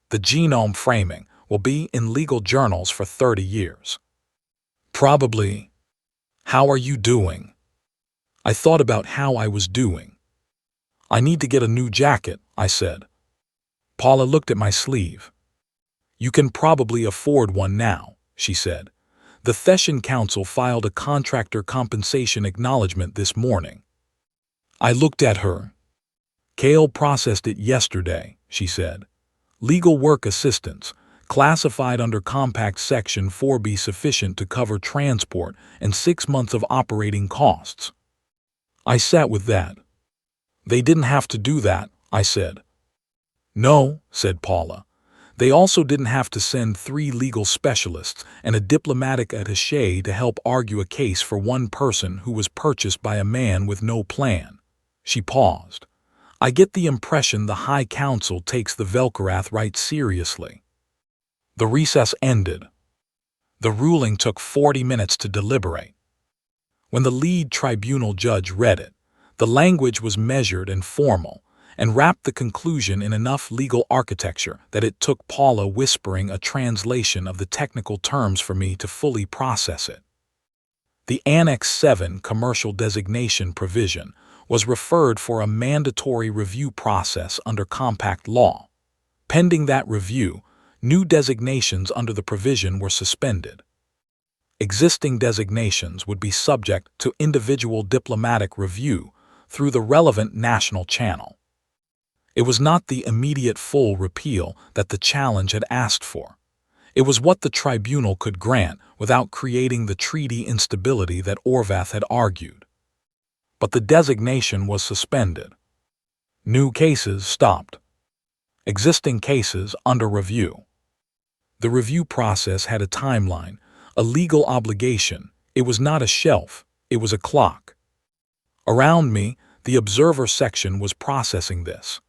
The genome framing will be in legal journals for 30 years. Probably. How are you doing? I thought about how I was doing. I need to get a new jacket, I said. Paula looked at my sleeve. You can probably afford one now, she said. The Thesan Council filed a contractor compensation acknowledgement this morning. I looked at her. Kale processed it yesterday, she said. Legal work assistance, classified under Compact Section 4B, sufficient to cover transport and 6 months of operating costs. I sat with that. They didn't have to do that, I said. No, said Paula. They also didn't have to send 3 legal specialists and a diplomatic attaché to help argue a case for one person who was purchased by a man with no plan. She paused. I get the impression the High Council takes the Velkarath right seriously. The recess ended. The ruling took 40 minutes to deliberate. When the lead tribunal judge read it, the language was measured and formal, and wrapped the conclusion in enough legal architecture that it took Paula whispering a translation of the technical terms for me to fully process it. The Annex 7 commercial designation provision was referred for a mandatory review process under compact law. Pending that review, new designations under the provision were suspended. Existing designations would be subject to individual diplomatic review through the relevant national channel. It was not the immediate full repeal that the challenge had asked for. It was what the tribunal could grant without creating the treaty instability that Orvath had argued. But the designation was suspended. New cases stopped. Existing cases under review. The review process had a timeline, a legal obligation. It was not a shelf, it was a clock. Around me, the observer section was processing this.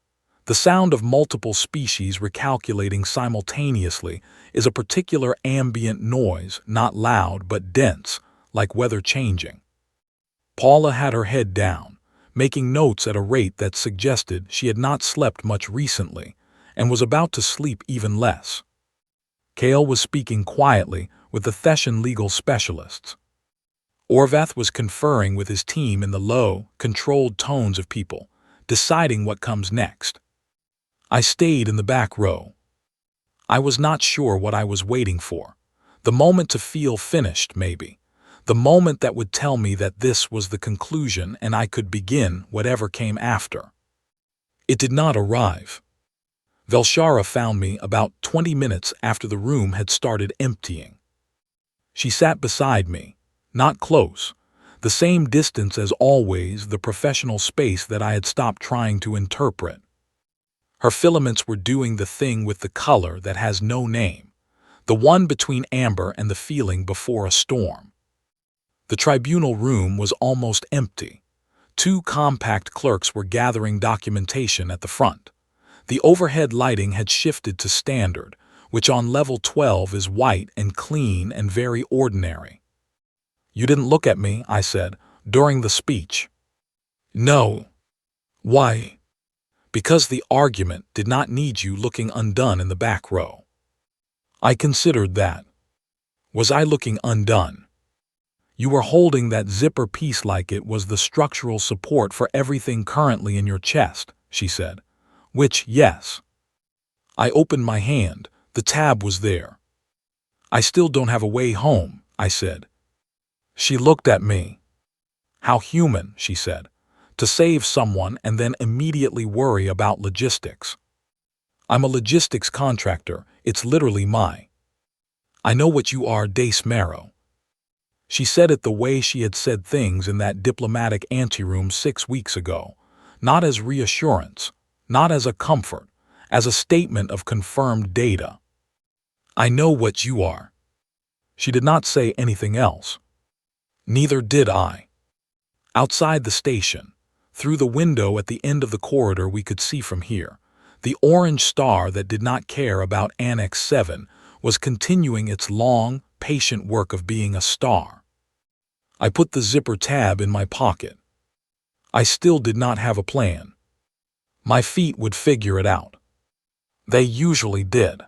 The sound of multiple species recalculating simultaneously is a particular ambient noise, not loud but dense, like weather changing. Paula had her head down, making notes at a rate that suggested she had not slept much recently and was about to sleep even less. Kale was speaking quietly with the Thesan legal specialists. Orvath was conferring with his team in the low, controlled tones of people, deciding what comes next. I stayed in the back row. I was not sure what I was waiting for. The moment to feel finished, maybe. The moment that would tell me that this was the conclusion and I could begin whatever came after. It did not arrive. Velshara found me about 20 minutes after the room had started emptying. She sat beside me, not close, the same distance as always, the professional space that I had stopped trying to interpret. Her filaments were doing the thing with the color that has no name, the one between amber and the feeling before a storm. The tribunal room was almost empty. 2 compact clerks were gathering documentation at the front. The overhead lighting had shifted to standard, which on level 12 is white and clean and very ordinary. You didn't look at me, I said, during the speech. No. Why? Because the argument did not need you looking undone in the back row. I considered that. Was I looking undone? You were holding that zipper piece like it was the structural support for everything currently in your chest, she said. Which, yes. I opened my hand. The tab was there. I still don't have a way home, I said. She looked at me. How human, she said, to save someone and then immediately worry about logistics. I'm a logistics contractor. It's literally I know what you are, Dace Marrow. She said it the way she had said things in that diplomatic anteroom 6 weeks ago, not as reassurance, not as a comfort, as a statement of confirmed data. I know what you are. She did not say anything else. Neither did I. Outside the station, Through the window at the end of the corridor we could see from here, the orange star that did not care about Annex 7 was continuing its long, patient work of being a star. I put the zipper tab in my pocket. I still did not have a plan. My feet would figure it out. They usually did.